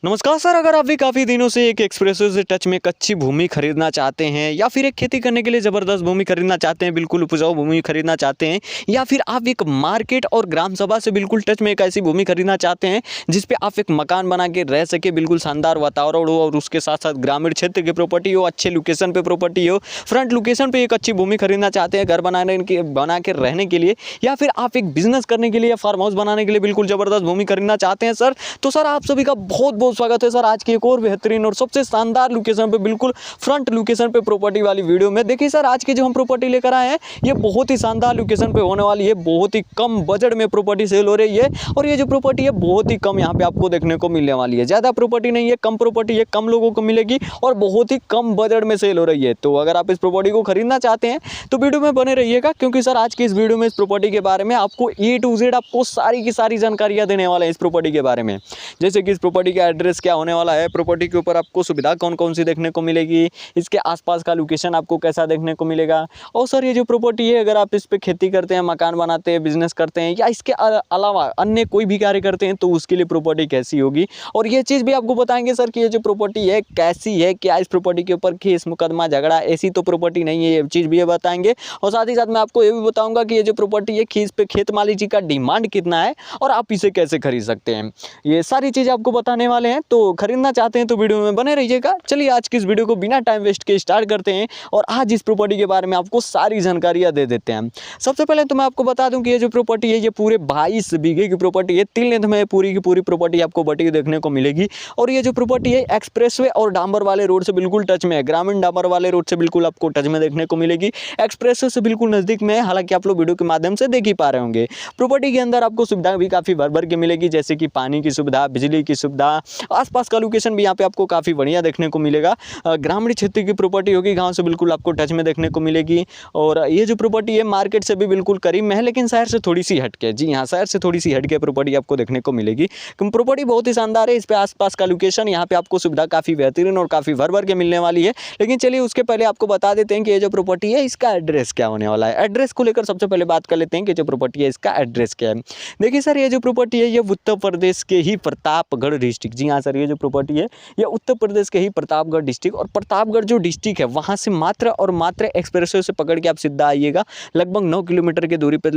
नमस्कार सर, अगर आप भी काफ़ी दिनों से एक एक्सप्रेसवे से टच में एक अच्छी भूमि खरीदना चाहते हैं या फिर एक खेती करने के लिए ज़बरदस्त भूमि खरीदना चाहते हैं, बिल्कुल उपजाऊ भूमि खरीदना चाहते हैं, या फिर आप एक मार्केट और ग्राम सभा से बिल्कुल टच में एक ऐसी भूमि खरीदना चाहते हैं जिस पे आप एक मकान बना के रह सके, बिल्कुल शानदार वातावरण हो और उसके साथ साथ ग्रामीण क्षेत्र की प्रॉपर्टी हो, अच्छे लोकेशन पे प्रॉपर्टी हो, फ्रंट लोकेशन पे एक अच्छी भूमि खरीदना चाहते हैं घर बना के रहने के लिए, या फिर आप एक बिजनेस करने के लिए या फार्म हाउस बनाने के लिए बिल्कुल ज़बरदस्त भूमि खरीदना चाहते हैं सर, तो सर आप सभी का बहुत बहुत स्वागत है सर आज की एक और बेहतरीन और सबसे शानदार लोकेशन पे, बिल्कुल फ्रंट लोकेशन पे प्रॉपर्टी वाली वीडियो में। देखिए सर, आज की जो हम प्रॉपर्टी लेकर आए हैं ये बहुत ही शानदार लोकेशन पे होने वाली है, बहुत ही कम बजट में प्रॉपर्टी सेल हो रही है और ये जो प्रॉपर्टी है बहुत ही कम यहाँ पे आपको देखने को मिलने वाली है। ज़्यादा प्रॉपर्टी नहीं है, कम प्रॉपर्टी है, कम लोगों को मिलेगी और बहुत ही कम बजट में सेल हो रही है। तो अगर आप इस प्रॉपर्टी को खरीदना चाहते हैं तो वीडियो में बने रहिएगा, क्योंकि सर आज की इस वीडियो में इस प्रॉपर्टी के बारे में आपको A to Z आपको सारी की सारी जानकारियाँ देने वाले हैं इस प्रॉपर्टी के बारे में। जैसे कि इस प्रॉपर्टी का एड्रेस क्या होने वाला है, प्रॉपर्टी के ऊपर आपको सुविधा कौन कौन सी देखने को मिलेगी, इसके आसपास का लोकेशन आपको कैसा देखने को मिलेगा, और सर ये जो प्रॉपर्टी है अगर आप इस पे खेती करते हैं, मकान बनाते हैं, बिजनेस करते हैं या इसके अलावा अन्य कोई भी कार्य करते हैं तो उसके लिए प्रॉपर्टी कैसी होगी, और ये चीज़ भी आपको बताएंगे सर कि ये जो प्रॉपर्टी है कैसी है, क्या इस प्रॉपर्टी के ऊपर केस मुकदमा झगड़ा ऐसी तो प्रॉपर्टी नहीं है, ये चीज़ भी ये बताएंगे। और साथ ही साथ मैं आपको ये भी बताऊंगा कि ये जो प्रॉपर्टी है इस पे खेत मालिक जी का डिमांड कितना है और आप इसे कैसे खरीद सकते हैं, ये सारी चीज़ें आपको बताने वाले हैं। तो खरीदना चाहते हैं तो वीडियो में बने रहिएगा। चलिए आज की इस वीडियो को बिना टाइम वेस्ट के स्टार्ट करते हैं और आज इस प्रॉपर्टी के बारे में आपको सारी जानकारियां दे देते हैं। सबसे पहले तो मैं आपको बता दूं कि ये जो प्रॉपर्टी है ये पूरे 22 बीघे की प्रॉपर्टी है, 3 लेंथ में पूरी की पूरी प्रॉपर्टी आपको बटी देखने को मिलेगी। और ये जो प्रॉपर्टी है एक्सप्रेसवे और डांबर वाले रोड से बिल्कुल टच में है, ग्रामीण डांबर वाले रोड से बिल्कुल आपको टच में देखने को मिलेगी, एक्सप्रेसवे से बिल्कुल नजदीक में है, हालांकि आप लोग वीडियो के माध्यम से देख ही पा रहे होंगे। प्रॉपर्टी के अंदर आपको सुविधा भी काफी भर भर के मिलेगी, जैसे कि पानी की सुविधा, बिजली की सुविधा, आसपास का लोकेशन भी यहाँ पे आपको काफी बढ़िया देखने को मिलेगा। ग्रामीण क्षेत्र की प्रॉपर्टी होगी, गांव से बिल्कुल आपको टच में देखने को मिलेगी। और ये जो प्रॉपर्टी है मार्केट से भी बिल्कुल करीब में है, लेकिन शहर से थोड़ी सी हटके, जी हाँ शहर से थोड़ी सी हटके प्रॉपर्टी आपको देखने को मिलेगी। प्रॉपर्टी बहुत ही शानदार है, इस पे आसपास का लोकेशन, यहाँ पे आपको सुविधा काफी बेहतरीन और काफी भर भर के मिलने वाली है। लेकिन चलिए उसके पहले आपको बता देते हैं कि ये जो प्रॉपर्टी है इसका एड्रेस क्या होने वाला है। एड्रेस को लेकर सबसे पहले बात कर लेते हैं कि जो प्रॉपर्टी है इसका एड्रेस क्या है। देखिए सर, ये जो प्रॉपर्टी है ये उत्तर प्रदेश के ही प्रतापगढ़ डिस्ट्रिक्ट, जी हाँ सर, ये जो प्रॉपर्टी है ये उत्तर प्रदेश के ही प्रतापगढ़ डिस्ट्रिक्ट, और प्रतापगढ़ जो डिस्ट्रिक्ट है वहाँ से मात्र और मात्र एक्सप्रेसवे से पकड़ के आप सीधा आइएगा, लगभग 9 किलोमीटर की दूरी पे,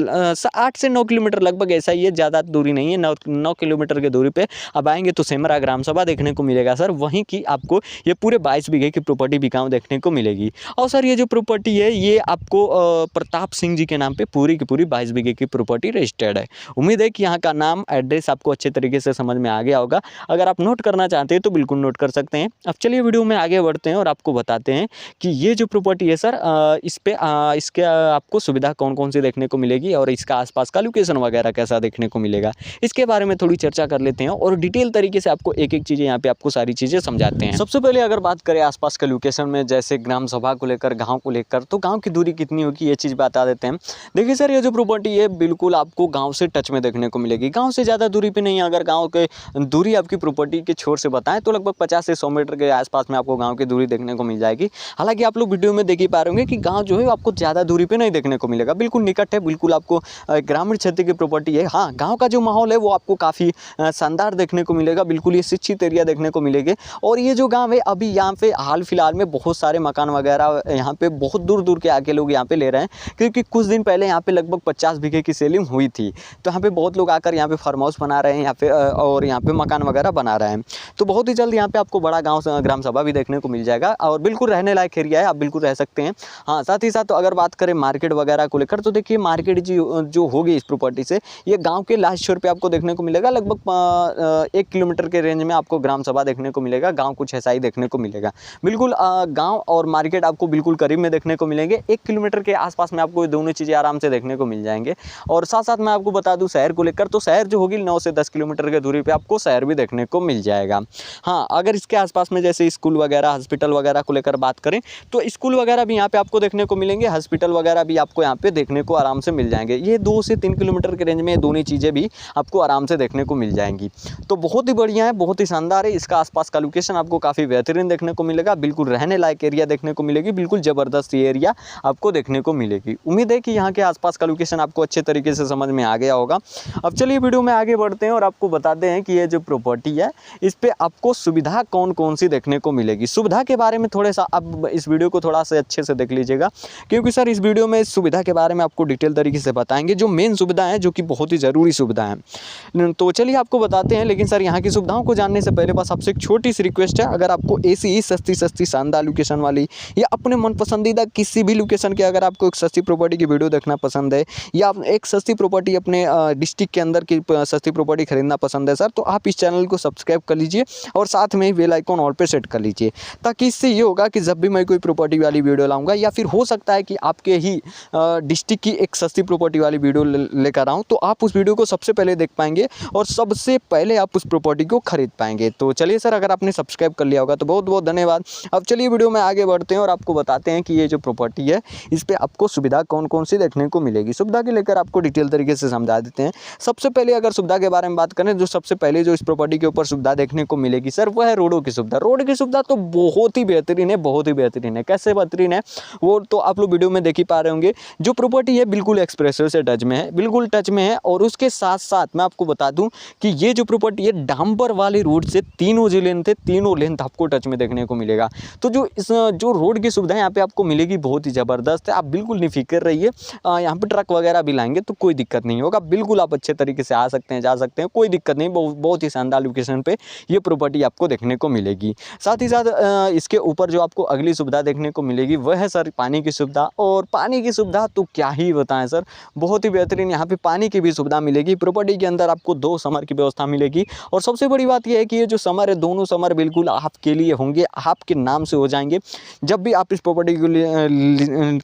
8 से 9 किलोमीटर लगभग ऐसा ही है, ज़्यादा दूरी नहीं है, 9 किलोमीटर की दूरी पे अब आएंगे तो सेमरा ग्राम सभा देखने को मिलेगा सर, वहीं की आपको ये पूरे 22 बीघे की प्रॉपर्टी बिकाऊ देखने को मिलेगी। और सर ये जो प्रॉपर्टी है ये आपको प्रताप सिंह जी के नाम पे पूरी की पूरी 22 बीघे की प्रॉपर्टी रजिस्टर्ड है। उम्मीद है कि यहाँ का नाम एड्रेस आपको अच्छे तरीके से समझ में आ गया होगा। अगर आप नोट करना चाहते हैं तो बिल्कुल नोट कर सकते हैं। अब चलिए वीडियो में आगे बढ़ते हैं और आपको बताते हैं कि ये जो प्रॉपर्टी है सर इस पे इसके आपको सुविधा कौन कौन सी देखने को मिलेगी और इसका आसपास का लोकेशन वगैरह कैसा देखने को मिलेगा, इसके बारे में थोड़ी चर्चा कर लेते हैं और डिटेल तरीके से आपको एक एक चीज़ें यहाँ पे आपको सारी चीज़ें समझाते हैं। सबसे पहले अगर बात करें आसपास के लोकेशन में, जैसे ग्राम सभा को लेकर, गाँव को लेकर, तो गाँव की दूरी कितनी होगी ये चीज़ बता देते हैं। देखिए सर, ये जो प्रॉपर्टी है बिल्कुल आपको गाँव से टच में देखने को मिलेगी, गाँव से ज़्यादा दूरी पर नहीं है। अगर गाँव के दूरी आपकी प्रॉपर्टी के छोर से बताएं तो लगभग 50 से 100 मीटर के आसपास में आपको गांव की दूरी देखने को मिल जाएगी। हालांकि आप लोग वीडियो में देख ही पा रहे होंगे कि गांव जो है आपको ज़्यादा दूरी पे नहीं देखने को मिलेगा, बिल्कुल निकट है, बिल्कुल आपको ग्रामीण क्षेत्र की प्रॉपर्टी है। हाँ, गांव का जो माहौल है वो आपको काफ़ी शानदार देखने को मिलेगा, बिल्कुल ये शिक्षित एरिया देखने को मिलेंगे। और ये जो गाँव है अभी यहाँ पे हाल फिलहाल में बहुत सारे मकान वगैरह यहाँ पे बहुत दूर दूर के आके लोग यहाँ पे ले रहे हैं, क्योंकि कुछ दिन पहले यहाँ पे लगभग 50 बीघे की सेलिंग हुई थी, तो यहाँ पे बहुत लोग आकर यहाँ पे फार्म हाउस बना रहे हैं यहाँ पे और यहाँ पे मकान वगैरह बना रहे हैं। तो बहुत ही जल्द यहाँ पे आपको बड़ा गांव ग्राम सभा भी देखने को मिल जाएगा और बिल्कुल रहने लायक एरिया है, आप बिल्कुल रह सकते हैं। हाँ, साथ ही साथ तो अगर बात करें मार्केट वगैरह को लेकर, तो देखिए मार्केट जो होगी इस प्रॉपर्टी से ये गांव के लास्ट छोर पे आपको देखने को मिलेगा, लगभग 1 किलोमीटर के रेंज में आपको ग्राम सभा देखने को मिलेगा, गाँव कुछ ऐसा ही देखने को मिलेगा। बिल्कुल गाँव और मार्केट आपको बिल्कुल करीब में देखने को मिलेंगे, 1 किलोमीटर के आसपास में आपको दोनों चीज़ें आराम से देखने को मिल जाएंगे। और साथ साथ मैं आपको बता दूँ शहर को लेकर, तो शहर जो होगी 9 से 10 किलोमीटर की दूरी पर आपको शहर भी देखने को मिल जाएगा। हाँ, अगर इसके आसपास में जैसे स्कूल वगैरह, हॉस्पिटल वगैरह को लेकर बात करें तो स्कूल वगैरह भी यहाँ पे आपको देखने को मिलेंगे, हॉस्पिटल वगैरह भी आपको यहाँ पे देखने को आराम से मिल जाएंगे। ये 2 से 3 किलोमीटर के रेंज में दोनों चीज़ें भी आपको आराम से देखने को मिल जाएंगी। तो बहुत ही बढ़िया है, बहुत ही शानदार है। इसका आसपास का लोकेशन आपको काफ़ी बेहतरीन देखने को मिलेगा, बिल्कुल रहने लायक एरिया देखने को मिलेगी, बिल्कुल ज़बरदस्त एरिया आपको देखने को मिलेगी। उम्मीद है कि यहाँ के आसपास का लोकेशन आपको अच्छे तरीके से समझ में आ गया होगा। अब चलिए वीडियो में आगे बढ़ते हैं और आपको बताते हैं कि ये जो प्रॉपर्टी है इस पे आपको सुविधा कौन कौन सी देखने को मिलेगी। सुविधा के बारे में थोड़ा सा अब इस वीडियो को थोड़ा सा अच्छे से देख लीजिएगा, क्योंकि सर इस वीडियो में इस सुविधा के बारे में आपको डिटेल तरीके से बताएंगे, जो मेन सुविधा है, जो कि बहुत ही ज़रूरी सुविधा है। तो चलिए आपको बताते हैं। लेकिन सर यहाँ की सुविधाओं को जानने से पहले बस आपसे एक छोटी सी रिक्वेस्ट है, अगर आपको ऐसी ही सस्ती शानदार लोकेशन वाली या अपने मन पसंदीदा किसी भी लोकेशन की अगर आपको एक सस्ती प्रॉपर्टी की वीडियो देखना पसंद है, या एक सस्ती प्रॉपर्टी अपने डिस्ट्रिक्ट के अंदर की सस्ती प्रॉपर्टी खरीदना पसंद है सर, तो आप इस चैनल को सब्सक्राइब कर लीजिए और साथ में ही बेल आइकॉन ऑल पे सेट कर लीजिए, ताकि इससे ये होगा कि जब भी मैं कोई प्रॉपर्टी वाली वीडियो लाऊंगा, या फिर हो सकता है कि आपके ही डिस्ट्रिक्ट की एक सस्ती प्रॉपर्टी वाली वीडियो लेकर आऊँ, तो आप उस वीडियो को सबसे पहले देख पाएंगे और सबसे पहले आप उस प्रॉपर्टी को खरीद पाएंगे। तो चलिए सर, अगर आपने सब्सक्राइब कर लिया होगा तो बहुत बहुत धन्यवाद। अब चलिए वीडियो में आगे बढ़ते हैं और आपको बताते हैं कि ये जो प्रॉपर्टी है इस पर आपको सुविधा कौन कौन सी देखने को मिलेगी। सुविधा के लेकर आपको डिटेल तरीके से समझा देते हैं। सबसे पहले अगर सुविधा के बारे में बात करें, जो सबसे पहले जो इस प्रॉपर्टी के ऊपर सुविधा देखने को मिलेगी सर, वो है रोडों की सुविधा। रोड की सुविधा तो बहुत ही बेहतरीन है, बहुत ही बेहतरीन है। कैसे बेहतरीन है वो तो आप लोग वीडियो में देख ही पा रहे होंगे। जो प्रॉपर्टी है बिल्कुल एक्सप्रेसवे से टच में है, बिल्कुल टच में है। और उसके साथ साथ मैं आपको बता दूं कि ये जो प्रॉपर्टी है डांबर वाली रोड से तीनों जो लेंथ है, तीनों लेंथ आपको टच में देखने को मिलेगा। तो जो रोड की सुविधा यहाँ पे आपको मिलेगी बहुत ही ज़बरदस्त है। आप बिल्कुल निफिक्र रहिए, यहाँ पे ट्रक वगैरह भी लाएंगे तो कोई दिक्कत नहीं होगा। बिल्कुल आप अच्छे तरीके से आ सकते हैं, जा सकते हैं, कोई दिक्कत नहीं। बहुत ही शानदार लोकेशन पे ये प्रॉपर्टी आपको देखने को मिलेगी। साथ ही साथ इसके ऊपर जो आपको अगली सुविधा देखने को मिलेगी वह है सर पानी की सुविधा। और पानी की सुविधा तो क्या ही बताएं सर, बहुत ही बेहतरीन यहाँ पे पानी की भी सुविधा मिलेगी। प्रॉपर्टी के अंदर आपको 2 समर की व्यवस्था मिलेगी। और सबसे बड़ी बात यह है कि ये जो समर है, दोनों समर बिल्कुल आपके लिए होंगे, आपके नाम से हो जाएंगे। जब भी आप इस प्रॉपर्टी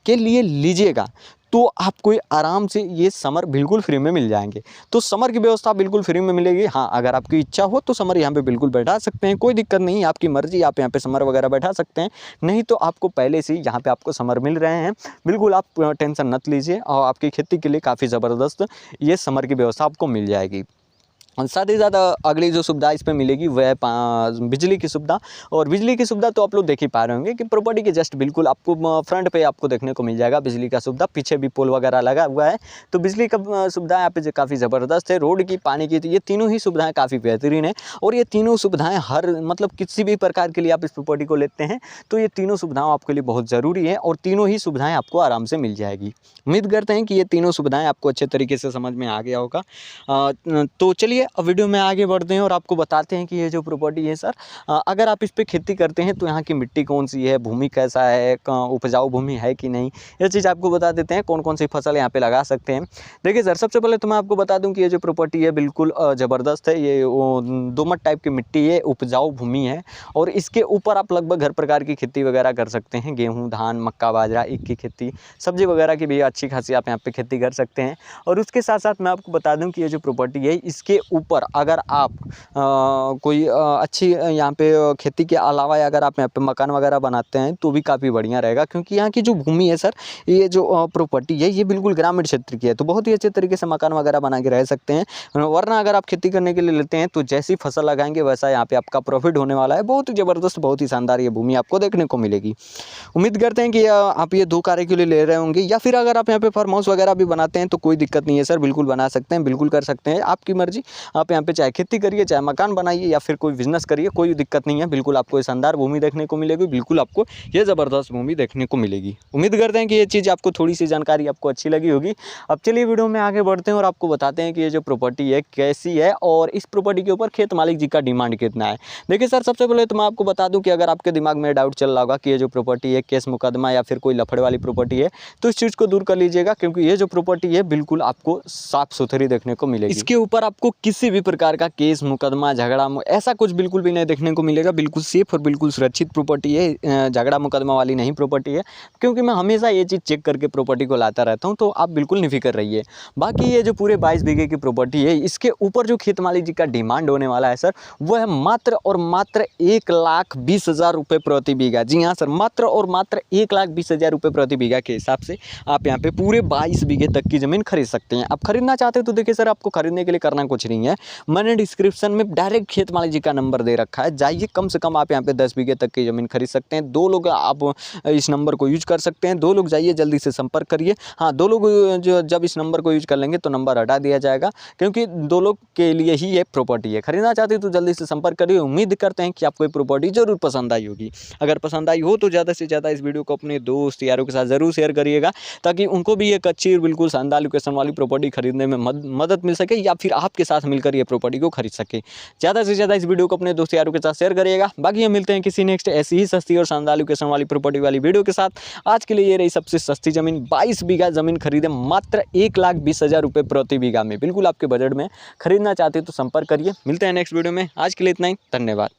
के लिए लीजिएगा तो आपको आराम से ये समर बिल्कुल फ्री में मिल जाएंगे। तो समर की व्यवस्था बिल्कुल फ्री में मिलेगी। हाँ, अगर आपकी इच्छा हो तो समर यहाँ पे बिल्कुल बैठा सकते हैं, कोई दिक्कत नहीं, आपकी मर्जी, आप यहाँ पे समर वगैरह बैठा सकते हैं। नहीं तो आपको पहले से ही यहाँ पे आपको समर मिल रहे हैं, बिल्कुल आप टेंशन मत लीजिए। और आपकी खेती के लिए काफ़ी ज़बरदस्त ये समर की व्यवस्था आपको मिल जाएगी। और साथ ही साथ अगली जो सुविधा इस पर मिलेगी वह है बिजली की सुविधा। और बिजली की सुविधा तो आप लोग देख ही पा रहे होंगे कि प्रॉपर्टी के जस्ट बिल्कुल आपको फ्रंट पे आपको देखने को मिल जाएगा बिजली का सुविधा। पीछे भी पोल वगैरह लगा हुआ है, तो बिजली का सुविधा यहाँ पे काफ़ी ज़बरदस्त है। रोड की, पानी की, तो ये तीनों ही सुविधाएँ काफ़ी बेहतरीन है। और ये तीनों सुविधाएँ हर मतलब किसी भी प्रकार के लिए आप इस प्रॉपर्टी को लेते हैं तो ये तीनों सुविधाएँ आपके लिए बहुत ज़रूरी है। और तीनों ही सुविधाएँ आपको आराम से मिल जाएगी। उम्मीद करते हैं कि ये तीनों सुविधाएँ आपको अच्छे तरीके से समझ में आ गया होगा। तो चलिए अब वीडियो में आगे बढ़ते हैं और आपको बताते हैं कि ये जो प्रॉपर्टी है सर, अगर आप इस पे खेती करते हैं तो यहाँ की मिट्टी कौन सी है, भूमि कैसा है, उपजाऊ भूमि है कि नहीं, ये चीज़ आपको बता देते हैं। कौन कौन सी फसल यहाँ पे लगा सकते हैं। देखिए सर, सबसे पहले तो मैं आपको बता दूं कि ये जो प्रॉपर्टी है बिल्कुल ज़बरदस्त है। ये दोमट टाइप की मिट्टी है, उपजाऊ भूमि है। और इसके ऊपर आप लगभग हर प्रकार की खेती वगैरह कर सकते हैं। गेहूँ, धान, मक्का, बाजरा, ईख की खेती, सब्जी वगैरह की भी अच्छी खासी आप यहाँ पे खेती कर सकते हैं। और उसके साथ साथ मैं आपको बता दूं कि ये जो प्रॉपर्टी है इसके ऊपर अगर आप कोई अच्छी यहाँ पे खेती के अलावा अगर आप यहाँ पे मकान वगैरह बनाते हैं तो भी काफ़ी बढ़िया रहेगा। क्योंकि यहाँ की जो भूमि है सर, ये जो प्रॉपर्टी है ये बिल्कुल ग्रामीण क्षेत्र की है, तो बहुत ही अच्छे तरीके से मकान वगैरह बना के रह सकते हैं। वरना अगर आप खेती करने के लिए लेते हैं तो जैसी फसल लगाएंगे वैसा यहाँ पे आपका प्रॉफिट होने वाला है। बहुत ही ज़बरदस्त, बहुत ही शानदार ये भूमि आपको देखने को मिलेगी। उम्मीद करते हैं कि आप ये 2 कार्य के लिए ले रहे होंगे, या फिर अगर आप यहाँ पे फार्म हाउस वगैरह भी बनाते हैं तो कोई दिक्कत नहीं है सर, बिल्कुल बना सकते हैं, बिल्कुल कर सकते हैं, आपकी मर्जी। आप यहाँ पे चाहे खेती करिए, चाहे मकान बनाइए, या फिर कोई बिजनेस करिए, कोई दिक्कत नहीं है। बिल्कुल आपको ये शानदार भूमि देखने को मिलेगी, बिल्कुल आपको ये ज़बरदस्त भूमि देखने को मिलेगी। उम्मीद करते हैं कि ये चीज़ आपको थोड़ी सी जानकारी आपको अच्छी लगी होगी। अब चलिए वीडियो में आगे बढ़ते हैं और आपको बताते हैं कि ये जो प्रॉपर्टी है कैसी है और इस प्रॉपर्टी के ऊपर खेत मालिक जी का डिमांड कितना है। देखिए सर, सबसे पहले तो मैं आपको बता दूं कि अगर आपके दिमाग में डाउट चल रहा होगा कि ये जो प्रॉपर्टी है केस मुकदमा या फिर कोई लफड़े वाली प्रॉपर्टी है, तो इस चीज़ को दूर कर लीजिएगा। क्योंकि ये जो प्रॉपर्टी है बिल्कुल आपको साफ सुथरी देखने को मिलेगी। इसके ऊपर आपको किसी भी प्रकार का केस मुकदमा, झगड़ा, ऐसा कुछ बिल्कुल भी नहीं देखने को मिलेगा। बिल्कुल सेफ और बिल्कुल सुरक्षित प्रॉपर्टी है, झगड़ा मुकदमा वाली नहीं प्रॉपर्टी है। क्योंकि मैं हमेशा ये चीज़ चेक करके प्रॉपर्टी को लाता रहता हूँ, तो आप बिल्कुल निफिक्र रहिए। बाकी ये जो पूरे 22 बीघे की प्रॉपर्टी है, इसके ऊपर जो खेत मालिक जी का डिमांड होने वाला है सर, वो है मात्र और मात्र 1,20,000 रुपये प्रति बीघा। जी हाँ सर, मात्र और मात्र 1,20,000 रुपये प्रति बीघा के हिसाब से आप यहाँ पे पूरे 22 बीघे तक की ज़मीन खरीद सकते हैं। आप खरीदना चाहते हैं तो देखिए सर, आपको खरीदने के लिए करना कुछ नहीं है। नहीं है, मैंने डिस्क्रिप्शन में डायरेक्ट खेत मालिक जी का नंबर दे रखा है, जाइए कम से कम आप यहाँ पे 10 बीघे तक की ज़मीन खरीद सकते हैं। 2 लोग आप इस नंबर को यूज कर सकते हैं, 2 लोग जाइए जल्दी से संपर्क करिए। हाँ, 2 लोग जो जब इस नंबर को यूज कर लेंगे तो नंबर हटा दिया जाएगा, क्योंकि 2 लोग के लिए ही ये प्रॉपर्टी है। खरीदना चाहते हैं तो जल्दी से संपर्क करिए। उम्मीद करते हैं कि आपको ये प्रॉपर्टी जरूर पसंद आई होगी। अगर पसंद आई हो तो ज़्यादा से ज़्यादा इस वीडियो को अपने दोस्त यारों के साथ ज़रूर शेयर करिएगा, ताकि उनको भी एक अच्छी बिल्कुल शानदार लोकेशन वाली प्रॉपर्टी खरीदने में मदद मिल सके, या फिर आपके साथ मिलकर ये प्रॉपर्टी को खरीद सके। ज़्यादा से ज़्यादा इस वीडियो को अपने दोस्त यारों के साथ शेयर करिएगा। बाकी हम मिलते हैं किसी नेक्स्ट ऐसी ही सस्ती और शानदार लोकेशन वाली प्रॉपर्टी वाली वीडियो के साथ। आज के लिए ये रही सबसे सस्ती ज़मीन, 22 बीघा ज़मीन खरीदे मात्र 1,20,000 रुपये प्रति बीघा में। बिल्कुल आपके बजट में खरीदना चाहते हैं तो संपर्क करिए। मिलते हैं नेक्स्ट वीडियो में, आज के लिए इतना ही, धन्यवाद।